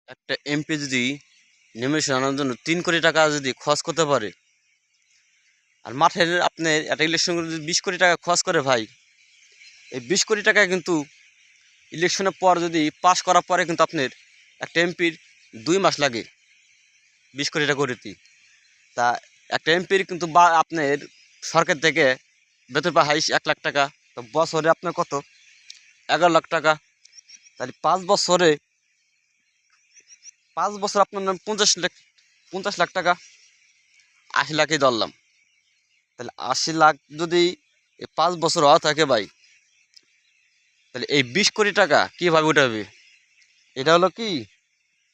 একটা এমপি যদি নির্বাচন আনার জন্য 3 কোটি টাকা যদি খরচ করতে পারে, আর মাঠের আপনার একটা ইলেকশন যদি 20 কোটি টাকা খরচ করে ভাই, এই 20 কোটি টাকা কিন্তু ইলেকশনের পর যদি পাস করার পরে কিন্তু আপনার একটা এমপির 2 মাস লাগে 20 কোটি টাকা করতে। তা একটা এমপির কিন্তু বা আপনার সরকার থেকে বেতন পায় হাইস 1 লাখ টাকা। তো বছরে আপনার কত? 11 লাখ টাকা। তাহলে 5 বছরে 5 বছর আপনার 50 লাখ টাকা, 80 লাখই ধরলাম। তাহলে 80 লাখ যদি 5 বছর হওয়া থাকে ভাই, তাহলে এই 20 কোটি টাকা কীভাবে উঠাবে? এটা হলো কি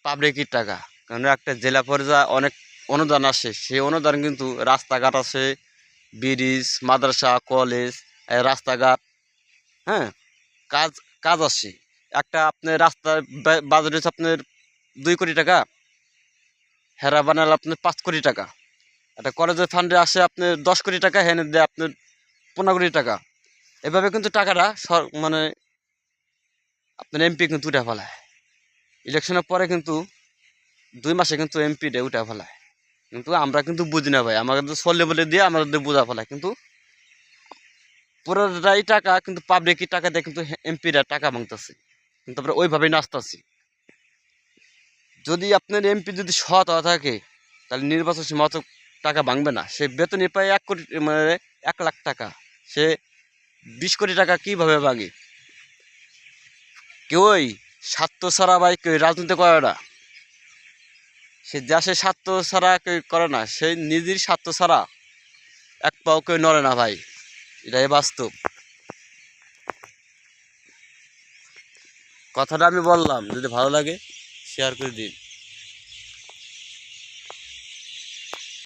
পাবলিকের টাকা। কারণ একটা জেলা পর্যায়ে অনেক অনুদান আসে, সেই অনুদান কিন্তু রাস্তাঘাট আছে, ব্রিজ, মাদ্রাসা, কলেজ, রাস্তাঘাট, হ্যাঁ, কাজ কাজ আসে। একটা আপনার রাস্তার বাজেট হচ্ছে আপনার 2 কোটি টাকা, হেরা বানালে আপনার 5 কোটি টাকা। একটা কলেজের ফান্ডে আসে আপনার 10 কোটি টাকা, হেনে দেয় আপনার 15 কোটি টাকা। এভাবে কিন্তু টাকাটা মানে আপনার এমপি কিন্তু উঠে ফেলায়। ইলেকশনের পরে কিন্তু 2 মাসে কিন্তু এমপিটা উঠে ফেলায়। কিন্তু আমরা কিন্তু বুঝি না ভাই, আমাকে তো সল্লে বলে দিয়ে আমাদের বোঝা ফেলায়। কিন্তু পুরোটাই টাকা কিন্তু পাবলিকের টাকা দিয়ে কিন্তু এমপিরা টাকা ভাঙতেছে, কিন্তু আমরা ওইভাবেই নাচতেছি। যদি আপনার এমপি যদি সৎ হওয়া থাকে, তাহলে নির্বাচন সময় অত টাকা ভাঙবে না। সে বেতনই পায় 1 কোটি, মানে 1 লাখ টাকা। সে 20 কোটি টাকা কীভাবে ভাঙে? কেউই স্বার্থ ছাড়া ভাই কেউ রাজনীতি করে না। সে দেশের স্বার্থ ছাড়া কেউ করে না, সে নিজের স্বার্থ ছাড়া এক পাও কেউ নড়ে না ভাই। এটাই বাস্তব। কথাটা আমি বললাম, যদি ভালো লাগে শেয়ার করে দিন।